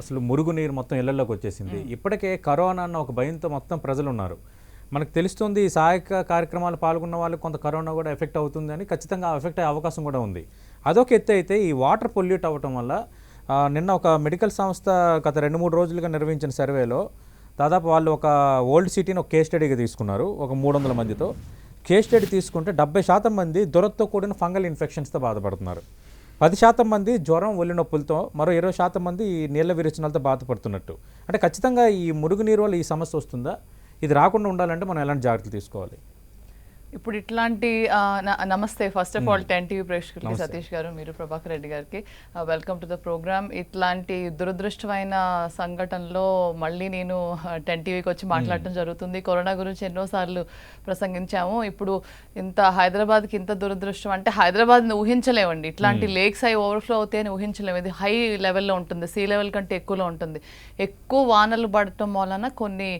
అసలు మురుగునీరు మొత్తం ఇళ్లలోకి వచ్చేసింది. ఇప్పటికే కరోనా అన్న ఒక భయంతో మొత్తం ప్రజలు ఉన్నారు. మనకు తెలుస్తుంది ఈ సహాయక కార్యక్రమాలు పాల్గొన్న వాళ్ళకి కొంత కరోనా కూడా ఎఫెక్ట్ అవుతుందని, ఖచ్చితంగా ఎఫెక్ట్ అయ్యే అవకాశం కూడా ఉంది. అదొక ఎత్తు అయితే ఈ వాటర్ పొల్యూట్ అవ్వటం వల్ల నిన్న ఒక మెడికల్ సంస్థ గత 2-3 రోజులుగా నిర్వహించిన సర్వేలో దాదాపు వాళ్ళు ఒక ఓల్డ్ సిటీని ఒక కేస్ స్టడీగా తీసుకున్నారు. ఒక 300 మందితో కేస్ స్టడీ తీసుకుంటే 70% మంది దురదతో కూడిన ఫంగల్ ఇన్ఫెక్షన్స్తో బాధపడుతున్నారు. 10% మంది జ్వరం, ఒళ్ళు నొప్పులతో, మరో 20% మంది ఈ నీళ్ల విరేచనాలతో బాధపడుతున్నట్టు. అంటే ఖచ్చితంగా ఈ మురుగునీరు వల్ల ఈ సమస్య వస్తుందా? ఇది రాకుండా ఉండాలంటే మనం ఎలాంటి జాగ్రత్తలు తీసుకోవాలి? ఇప్పుడు ఇట్లాంటి నమస్తే ఫస్ట్ ఆఫ్ ఆల్ 10 టీవీ ప్రేక్షకులకి, సతీష్ గారు, మీరు ప్రభాకర్ రెడ్డి గారికి వెల్కమ్ టు ద ప్రోగ్రామ్. ఇట్లాంటి దురదృష్టమైన సంఘటనలో మళ్ళీ నేను 10 టీవీకి వచ్చి మాట్లాడటం జరుగుతుంది. కరోనా గురించి ఎన్నోసార్లు ప్రసంగించాము. ఇప్పుడు ఇంత హైదరాబాద్కి ఇంత దురదృష్టం అంటే హైదరాబాద్ని ఊహించలేమండి. ఇట్లాంటి లేక్స్ అవి ఓవర్ఫ్లో అవుతాయని ఊహించలేము. ఇది హై లెవెల్లో ఉంటుంది, సీ లెవెల్ కంటే ఎక్కువలో ఉంటుంది. ఎక్కువ వానలు పడటం వలన కొన్ని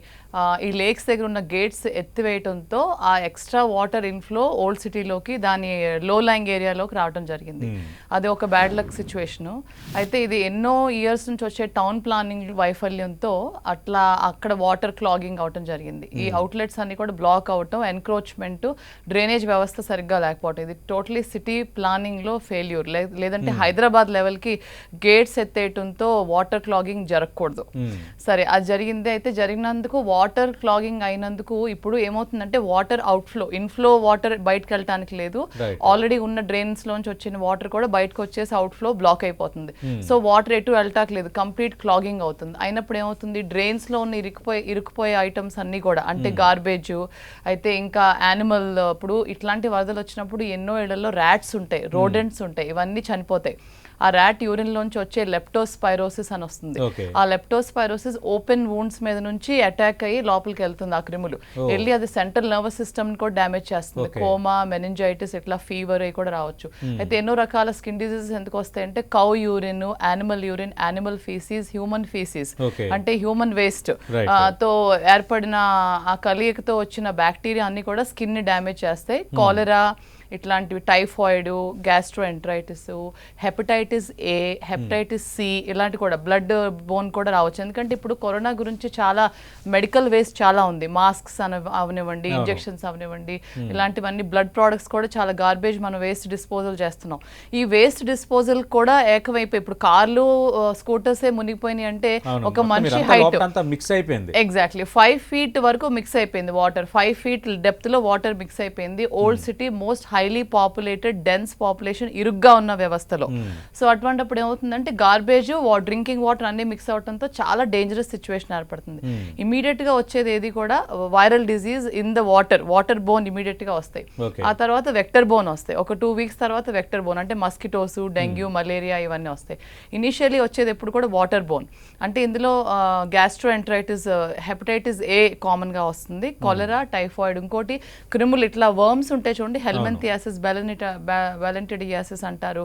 ఈ లేక్స్ దగ్గర ఉన్న గేట్స్ ఎత్తివేయటంతో ఆ ఎక్స్ట్రా వాటర్ ఇన్ఫ్లో ఓల్డ్ సిటీలోకి, దాని లో లైంగ్ ఏరియాలోకి రావడం జరిగింది. అది ఒక బ్యాడ్ లక్ సిచ్యువేషను. అయితే ఇది ఎన్నో ఇయర్స్ నుంచి వచ్చే టౌన్ ప్లానింగ్ వైఫల్యంతో అట్లా అక్కడ వాటర్ క్లాగింగ్ అవటం జరిగింది. ఈ అవుట్లెట్స్ అన్ని కూడా బ్లాక్ అవటం, ఎన్క్రోచ్మెంట్, డ్రైనేజ్ వ్యవస్థ సరిగ్గా లేకపోవటం, ఇది టోటలీ సిటీ ప్లానింగ్లో ఫెయిల్యూర్. లేదంటే హైదరాబాద్ లెవెల్కి గేట్స్ ఎత్తేయటంతో వాటర్ క్లాగింగ్ జరగకూడదు. సరే, అది జరిగింది. అయితే జరిగినందుకు వాటర్ క్లాగింగ్ అయినందుకు ఇప్పుడు ఏమవుతుందంటే వాటర్ అవుట్ఫ్లో, ఇన్ఫ్లో వాటర్ బయటకు వెళ్ళటానికి లేదు. ఆల్రెడీ ఉన్న డ్రైన్స్ లోంచి వచ్చిన వాటర్ కూడా బయటకు వచ్చేసి అవుట్ఫ్లో బ్లాక్ అయిపోతుంది. సో వాటర్ ఎటు వెళ్ళటానికి లేదు, కంప్లీట్ క్లాగింగ్ అవుతుంది. అయినప్పుడు ఏమవుతుంది, డ్రైన్స్ లో ఉన్న ఇరుక్కుపోయే ఐటమ్స్ అన్ని కూడా, అంటే గార్బేజ్, అయితే ఇంకా యానిమల్, ఇప్పుడు ఇట్లాంటి వరదలు వచ్చినప్పుడు ఎన్నో ఇళ్లలో ర్యాట్స్ ఉంటాయి, రోడెంట్స్ ఉంటాయి, ఇవన్నీ చనిపోతాయి. ఆ ర్యాట్ యూరిన్ లోంచి వచ్చే లెప్టోస్పైరోసిస్ అని వస్తుంది. ఆ లెప్టోస్పైరోసిస్ ఓపెన్ వూండ్స్ మీద నుంచి అటాక్ అయ్యి లోపలికి వెళ్తుంది. ఆ క్రిములు వెళ్ళి అది సెంట్రల్ నర్వస్ సిస్టమ్ కూడా డ్యామేజ్ చేస్తుంది. కోమా, మెనింజైటిస్, ఇట్లా ఫీవర్ అవి కూడా రావచ్చు. అయితే ఎన్నో రకాల స్కిన్ డిజీజెస్ ఎందుకు వస్తాయంటే కౌ యూరిన్, యానిమల్ ఫీసీస్, హ్యూమన్ ఫీసీస్, అంటే హ్యూమన్ వేస్ట్ తో ఏర్పడిన ఆ కలయికతో వచ్చిన బ్యాక్టీరియా అన్ని కూడా స్కిన్ ని డ్యామేజ్ చేస్తాయి. కాలరా ఇట్లాంటివి, typhoid, gastroenteritis, hepatitis A, hepatitis C, ఇలాంటి కూడా బ్లడ్ బోన్ కూడా రావచ్చు. ఎందుకంటే ఇప్పుడు కరోనా గురించి చాలా మెడికల్ వేస్ట్ చాలా ఉంది. మాస్క్స్ అవనివ్వండి, ఇంజెక్షన్స్ అవనివ్వండి, ఇలాంటివన్నీ బ్లడ్ ప్రోడక్ట్స్ కూడా చాలా గార్బేజ్ మనం వేస్ట్ డిస్పోజల్ చేస్తున్నాం. ఈ వేస్ట్ డిస్పోజల్ కూడా ఏకమైపోయి ఇప్పుడు కార్లు, స్కూటర్సే మునిగిపోయినాయి అంటే ఒక మనిషి హైట్ మిక్స్ అయిపోయింది. ఎగ్జాక్ట్లీ 5 feet వరకు మిక్స్ అయిపోయింది వాటర్. 5 feet డెప్త్ లో వాటర్ మిక్స్ అయిపోయింది. Old city most highly populated, dense population, ఇరుగ్గా ఉన్న వ్యవస్థలో. సో అటువంటిప్పుడు ఏమవుతుందంటే గార్బేజ్, డ్రింకింగ్ వాటర్ అన్ని మిక్స్ అవడంతో చాలా డేంజరస్ సిచ్యువేషన్ ఏర్పడుతుంది. ఇమీడియట్ గా వచ్చేది ఏది కూడా viral disease in the water bone immediate గా వస్తాయి. ఆ తర్వాత వెక్టర్ బోన్ వస్తాయి. ఒక 2 weeks తర్వాత వెక్టర్ బోన్ అంటే మస్కిటోస్, డెంగ్యూ, మలేరియా ఇవన్నీ వస్తాయి. ఇనిషియలీ వచ్చేది ఎప్పుడు కూడా వాటర్ బోన్. అంటే ఇందులో గ్యాస్ట్రోఎంట్రైటిస్, హెపటైటిస్ ఏ కామన్ గా వస్తుంది, కాలరా, టైఫాయిడ్, ఇంకోటి క్రిములు ఇట్లా వర్మ్స్ ఉంటాయి చూడండి, హెల్మెంథియాసిస్, వాలెంటిడియాసిస్ అంటారు,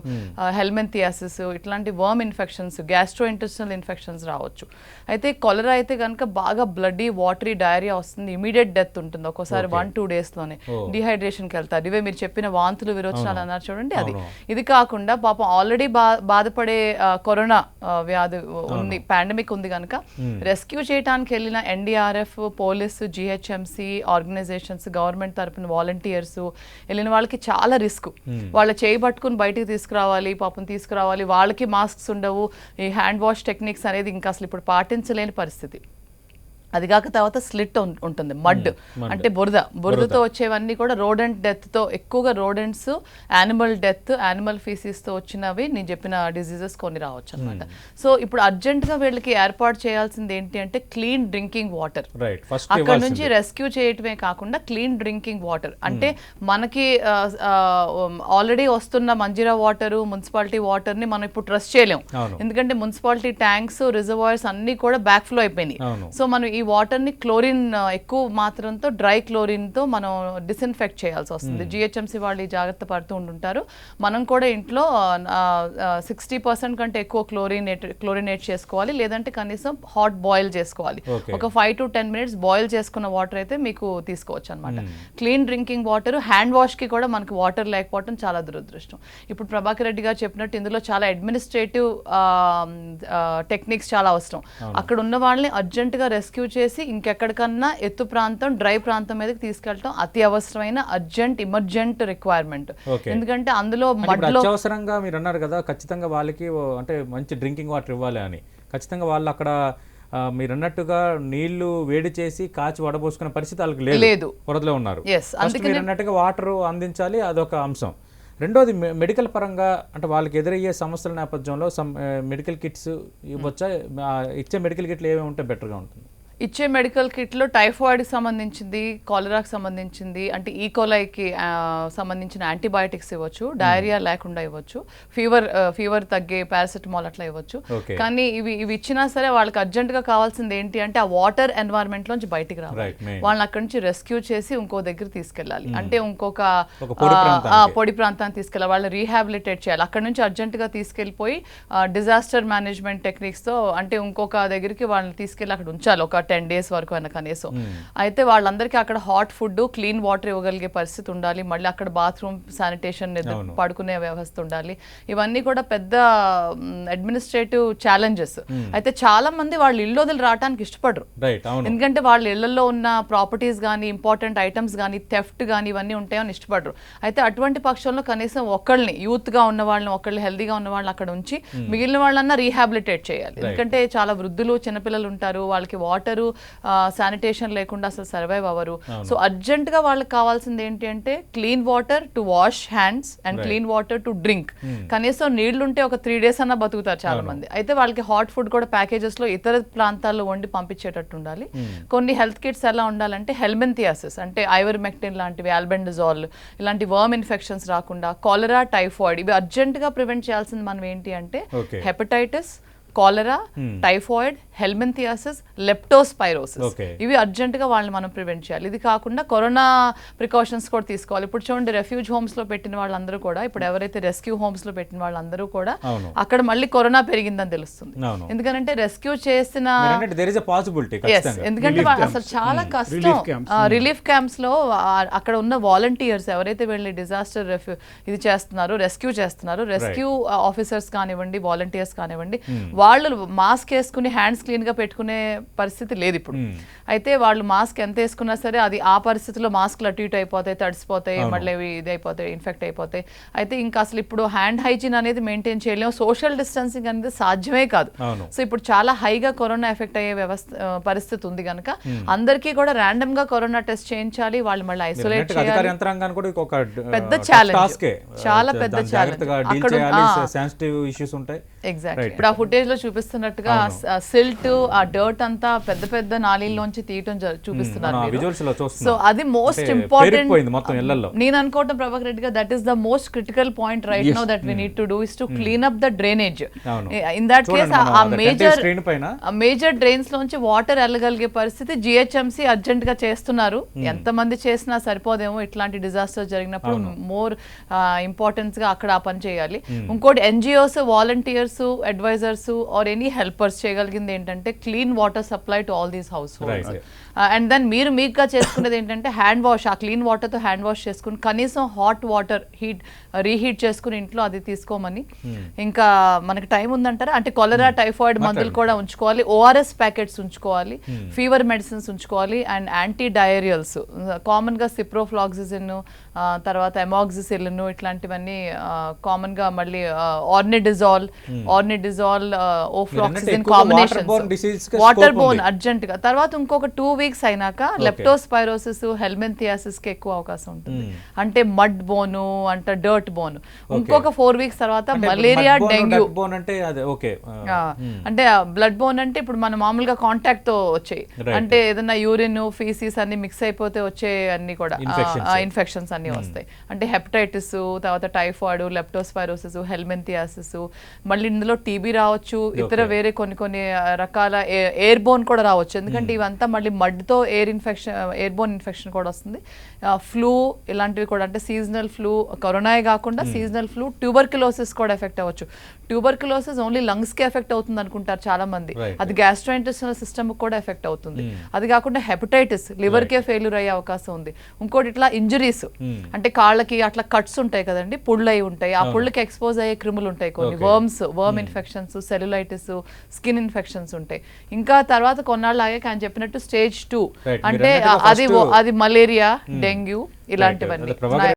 హెల్మెంథియాసిస్, ఇట్లాంటి worm infections, gastro intestinal infections రావచ్చు. అయితే కొలరా అయితే కనుక బాగా బ్లడీ, వాటరీ డయేరియా వస్తుంది, ఇమీడియట్ డెత్ ఉంటుంది ఒక్కోసారి 1-2 days లోనే. డిహైడ్రేషన్కి వెళ్తారు. ఇవే మీరు చెప్పిన వాంతులు, విరోచనాలు అన్నారు చూడండి, అది. ఇది కాకుండా పాపం ఆల్రెడీ బాధపడే కరోనా వ్యాధి ఉంది, పాండమిక్ ఉంది కనుక రెస్క్యూ చేయడానికి వెళ్ళిన NDRF, police, GHMC organisations, government తరపున వాలంటీర్స్ వెళ్ళిన వాళ్ళకి చాలా రిస్క్. వాళ్ళ చేయి పట్టుకుని బయటికి తీసుకురావాలి, వాళ్ళకి మాస్క్స్ ఉండవు, ఈ హ్యాండ్ వాష్ టెక్నిక్స్ అనేది ఇంకా అసలు ఇప్పుడు పాటించలేని పరిస్థితి. అది కాక తర్వాత స్లిట్ ఉంటుంది, మడ్ అంటే బురదతో వచ్చేవన్నీ కూడా రోడెంట్ డెత్ తో, ఎక్కువగా రోడెంట్స్, యానిమల్ డెత్, యానిమల్ ఫీసీస్ తో వచ్చినవి నేను చెప్పిన డిజీజెస్ కొన్ని రావచ్చు అనమాట. సో ఇప్పుడు అర్జెంట్ గా వీళ్ళకి ఏర్పాటు చేయాల్సింది ఏంటి అంటే క్లీన్ డ్రింకింగ్ వాటర్. అక్కడ నుంచి రెస్క్యూ చేయటమే కాకుండా క్లీన్ డ్రింకింగ్ వాటర్ అంటే మనకి ఆల్రెడీ వస్తున్న మంజీరా వాటర్, మున్సిపాలిటీ వాటర్ ని మనం ఇప్పుడు ట్రస్ట్ చేయలేం. ఎందుకంటే మున్సిపాలిటీ ట్యాంక్స్, రిజర్వాయర్స్ అన్ని కూడా బ్యాక్ ఫ్లో అయిపోయినాయి. సో మనం ఈ వాటర్ని క్లోరిన్ ఎక్కువ మాత్రంతో డ్రై క్లోరిన్తో మనం డిస్ఇన్ఫెక్ట్ చేయాల్సి వస్తుంది. జిహెచ్ఎంసీ వాళ్ళు ఈ జాగ్రత్త పడుతూ ఉంటుంటారు. మనం కూడా ఇంట్లో 60% కంటే ఎక్కువ క్లోరినేట్ చేసుకోవాలి, లేదంటే కనీసం హాట్ బాయిల్ చేసుకోవాలి. ఒక 5 to 10 minutes బాయిల్ చేసుకున్న వాటర్ అయితే మీకు తీసుకోవచ్చు అనమాట. క్లీన్ డ్రింకింగ్ వాటర్, హ్యాండ్ వాష్కి కూడా మనకు వాటర్ లేకపోవడం చాలా దురదృష్టం. ఇప్పుడు ప్రభాకర్ రెడ్డి గారు చెప్పినట్టు ఇందులో చాలా అడ్మినిస్ట్రేటివ్ టెక్నిక్స్ చాలా అవసరం. అక్కడ ఉన్న వాళ్ళని అర్జెంటుగా రెస్క్యూ చేసి ఇంకెక్కడికన్నా ఎత్తు ప్రాంతం, డ్రై ప్రాంతం మీదకి తీసుకెళ్ళటం అతి అవసరమైన ఎమర్జెంట్ రిక్వైర్మెంట్. ఎందుకంటే అందులో అత్యవసరంగా మీరు అన్నారు కదా, ఖచ్చితంగా వాళ్ళకి అంటే మంచి డ్రింకింగ్ వాటర్ ఇవ్వాలి అని. ఖచ్చితంగా వాళ్ళు అక్కడ మీరు అన్నట్టుగా నీళ్లు వేడి చేసి కాచి వడబోసుకునే పరిస్థితి వాళ్ళకి లేదు, కొరతలో ఉన్నారు. మీరు అన్నట్టుగా వాటర్ అందించాలి, అదొక అంశం. రెండోది మెడికల్ పరంగా అంటే వాళ్ళకి ఎదురయ్యే సమస్యల నేపథ్యంలో మెడికల్ కిట్స్ ఇవ్వచ్చా? ఇచ్చే మెడికల్ కిట్లు ఏమేమి ఉంటే బెటర్గా ఉంటుంది? ఇచ్చే మెడికల్ కిట్లో టైఫాయిడ్కి సంబంధించింది, కాలరాకి సంబంధించింది, అంటే ఈకోలైకి సంబంధించిన యాంటీబయాటిక్స్ ఇవ్వచ్చు, డయేరియా లేకుండా ఇవ్వచ్చు, ఫీవర్ తగ్గే పారాసిటమాల్ అట్లా ఇవ్వచ్చు. కానీ ఇవి ఇచ్చినా సరే వాళ్ళకి అర్జెంటుగా కావాల్సింది ఏంటి అంటే ఆ వాటర్ ఎన్వైరన్మెంట్ లోంచి బయటికి రావాలి. వాళ్ళని అక్కడి నుంచి రెస్క్యూ చేసి ఇంకో దగ్గర తీసుకెళ్ళాలి, అంటే ఇంకొక పొడి ప్రాంతాన్ని తీసుకెళ్ళాలి, వాళ్ళని రీహాబిలిటేట్ చేయాలి. అక్కడ నుంచి అర్జెంటుగా తీసుకెళ్ళిపోయి డిజాస్టర్ మేనేజ్మెంట్ టెక్నిక్స్తో అంటే ఇంకొక దగ్గరికి వాళ్ళని తీసుకెళ్ళి అక్కడ ఉంచాలి ఒక 10 days వరకు అయినా కనీసం. అయితే వాళ్ళందరికీ అక్కడ హాట్ ఫుడ్, క్లీన్ వాటర్ ఇవ్వగలిగే పరిస్థితి ఉండాలి. మళ్ళీ అక్కడ బాత్రూమ్, శానిటేషన్, పడుకునే వ్యవస్థ ఉండాలి. ఇవన్నీ కూడా పెద్ద అడ్మినిస్ట్రేటివ్ ఛాలెంజెస్. అయితే చాలా మంది వాళ్ళు ఇల్లు వదిలి రావడానికి ఇష్టపడరు, ఎందుకంటే వాళ్ళ ఇళ్లలో ఉన్న ప్రాపర్టీస్ కానీ, ఇంపార్టెంట్ ఐటమ్స్ కానీ, థెఫ్ట్ కానీ ఇవన్నీ ఉంటాయని ఇష్టపడరు. అయితే అటువంటి పక్షంలో కనీసం ఒకళ్ళని, యూత్ గా ఉన్న వాళ్ళని, ఒకళ్ళు హెల్దీగా ఉన్న వాళ్ళని అక్కడ ఉంచి మిగిలిన వాళ్ళన్నా రీహాబిలిటేట్ చేయాలి. ఎందుకంటే చాలా వృద్ధులు, చిన్నపిల్లలు ఉంటారు, వాళ్ళకి వాటర్, శానిటేషన్ లేకుండా అసలు సర్వైవ్ అవ్వరు. సో అర్జెంట్ గా వాళ్ళకి కావాల్సింది ఏంటి అంటే clean water to wash hands and clean water to drink. కనీసం నీళ్లుంటే ఒక 3 days అన్నా బతుకుతారు చాలా మంది. అయితే వాళ్ళకి హాట్ ఫుడ్ కూడా ప్యాకేజెస్ లో ఇతర ప్రాంతాల్లో వండి పంపించేటట్టు ఉండాలి. కొన్ని హెల్త్ కిట్స్ ఎలా ఉండాలంటే హెల్మెంథియాసిస్ అంటే ఐవర్మెక్టిన్ లాంటివి, ఆల్బెండజోల్ ఇలాంటి వర్మ్ ఇన్ఫెక్షన్స్ రాకుండా, కాలరా, టైఫాయిడ్ ఇవి అర్జెంట్ గా ప్రివెంట్ చేయాల్సింది మనం ఏంటి అంటే హెపటైటిస్, కాలరా, టైఫాయిడ్, హెల్మెంథియాసిస్, లెప్టోస్పైరోసిస్ ఇవి అర్జెంట్ గా వాళ్ళని మనం ప్రివెంట్ చేయాలి. ఇది కాకుండా కరోనా ప్రికాషన్స్ కూడా తీసుకోవాలి. ఇప్పుడు చూడండి, రెఫ్యూజ్ హోమ్స్ లో పెట్టిన వాళ్ళందరూ కూడా, ఇప్పుడు ఎవరైతే రెస్క్యూ హోమ్స్ లో పెట్టిన వాళ్ళందరూ కూడా అక్కడ మళ్ళీ కరోనా పెరిగిందని తెలుస్తుంది. ఎందుకంటే రెస్క్యూ చేసిన ఎందుకంటే అసలు చాలా కష్టం. రిలీఫ్ క్యాంప్స్ లో అక్కడ ఉన్న వాలంటీర్స్ ఎవరైతే వెళ్ళి డిజాస్టర్ ఇది చేస్తున్నారు, రెస్క్యూ చేస్తున్నారు, రెస్క్యూ ఆఫీసర్స్ కానివ్వండి, వాలంటీర్స్ కానివ్వండి, వాళ్ళు మాస్క్ వేసుకుని హ్యాండ్స్ క్లీన్ గా పెట్టుకునే పరిస్థితి లేదు ఇప్పుడు. అయితే వాళ్ళు మాస్క్ ఎంత వేసుకున్నా సరే అది ఆ పరిస్థితిలో మాస్క్లు అటు ఇటు అయిపోతాయి, తడిసిపోతాయి, మళ్ళీ ఇది అయిపోతాయి, ఇన్ఫెక్ట్ అయిపోతాయి. అయితే ఇంకా అసలు ఇప్పుడు హ్యాండ్ హైజీన్ అనేది మెయింటైన్ చేయలేము, సోషల్ డిస్టెన్సింగ్ అనేది సాధ్యమే కాదు. సో ఇప్పుడు చాలా హైగా కరోనా ఎఫెక్ట్ అయ్యే పరిస్థితి ఉంది కనుక అందరికీ కూడా ర్యాండమ్ గా కరోనా టెస్ట్ చేయించాలి, వాళ్ళు మళ్ళీ ఐసోలేట్ చేయాలి. పెద్ద ఛాలెంజ్, చాలా పెద్ద ఛాలెంజ్. ఎగ్జాక్ట్లీ ఇప్పుడు ఆ ఫుటేజ్ లో చూపిస్తున్నట్టుగా సిల్ట్, ఆ డర్ట్ అంతా పెద్ద పెద్ద నాళీల్లోంచి తీయటం చూపిస్తున్నారు. సో అది మోస్ట్ ఇంపార్టెంట్. నేను అనుకోవటం Prabhakar Reddy garu, that is the most critical point right now that we need to do is to clean up the drainage. In that case ఆ మేజర్ డ్రైన్స్ లోంచి వాటర్ వెళ్ళగలిగే పరిస్థితి జిహెచ్ఎంసీ అర్జెంట్ గా చేస్తున్నారు. ఎంతమంది చేసినా సరిపోదేమో, ఇట్లాంటి డిజాస్టర్ జరిగినప్పుడు మోర్ ఇంపార్టెన్స్ గా అక్కడ ఆ పని చేయాలి. ఇంకోటి NGOs, volunteers, advisers or any helpers చేయగలిగింది ఏంటంటే clean water supply to all these households. And then మీరు మీకుగా చేసుకునేది ఏంటంటే హ్యాండ్ వాష్, ఆ క్లీన్ వాటర్తో హ్యాండ్ వాష్ చేసుకుని కనీసం హాట్ వాటర్ రీహీట్ చేసుకుని ఇంట్లో అది తీసుకోమని. ఇంకా మనకి టైం ఉందంటారా అంటే కొలరా, టైఫాయిడ్ మందులు కూడా ఉంచుకోవాలి, ఓఆర్ఎస్ ప్యాకెట్స్ ఉంచుకోవాలి, ఫీవర్ మెడిసిన్స్ ఉంచుకోవాలి, అండ్ యాంటీ డయేరియల్స్ కామన్గా సిప్రోఫ్లాక్సిసిన్, తర్వాత ఎమాక్సిసిలిన్ ఇట్లాంటివన్నీ కామన్గా, మళ్ళీ ఆర్నిడిజాల్, ఓఫ్లాక్సిసిన్ కాంబినేషన్స్, వాటర్ బోర్న్ అర్జెంట్గా. తర్వాత ఇంకొక 2 weeks అయినాక లెప్టోస్పైరోసిస్, హెల్మెంథియాసిస్ కి ఎక్కువ అవకాశం ఉంటుంది. అంటే మడ్ బోను అంటే డర్ట్ బోన్. ఇంకొక 4 weeks తర్వాత మలేరియా, డెంగ్యూ. అంటే బ్లడ్ బోన్ అంటే ఇప్పుడు మన మామూలుగా కాంటాక్ట్ తో వచ్చాయి, అంటే ఏదైనా యూరిన్, ఫీసిస్ అన్ని మిక్స్ అయిపోతే వచ్చే అన్ని కూడా ఇన్ఫెక్షన్స్ అన్ని వస్తాయి. అంటే హెపటైటిస్, తర్వాత టైఫాయిడ్, లెప్టోస్పైరోసిస్, హెల్మెంథియాసిస్, మళ్ళీ ఇందులో టీబీ రావచ్చు, ఇతర వేరే కొన్ని రకాల ఎయిర్ బోన్ కూడా రావచ్చు. ఎందుకంటే ఇవంతా మళ్ళీ మడ్తో ఎయిర్ బోన్ ఇన్ఫెక్షన్ కూడా వస్తుంది. ఫ్లూ ఇలాంటివి కూడా, అంటే సీజనల్ ఫ్లూ, కరోనాయే కాకుండా సీజనల్ ఫ్లూ, ట్యూబర్క్యులోసిస్ కూడా ఎఫెక్ట్ అవ్వచ్చు. ట్యూబర్క్యులోసిస్ ఓన్లీ లంగ్స్ కి ఎఫెక్ట్ అవుతుంది అనుకుంటారు చాలా మంది, అది గ్యాస్ట్రోఇంటెస్టినల్ సిస్టమ్ కూడా ఎఫెక్ట్ అవుతుంది. అది కాకుండా హెపటైటిస్, లివర్ కే ఫెయిల్యూర్ అయ్యే అవకాశం ఉంది. ఇంకోటి ఇట్లా ఇంజరీస్, అంటే కాళ్ళకి అట్లా కట్స్ ఉంటాయి కదండి, పుళ్ళు అయి ఉంటాయి, ఆ పుళ్ళకి ఎక్స్పోజ్ అయ్యే క్రిములు ఉంటాయి, కొన్ని worm infections, cellulitis, skin infections ఉంటాయి. ఇంకా తర్వాత కొన్నాళ్ళు ఆగాక ఆయన చెప్పినట్టు స్టేజ్ 2 అంటే అది మలేరియా, డెంగ్యూ ఇలాంటివన్నీ.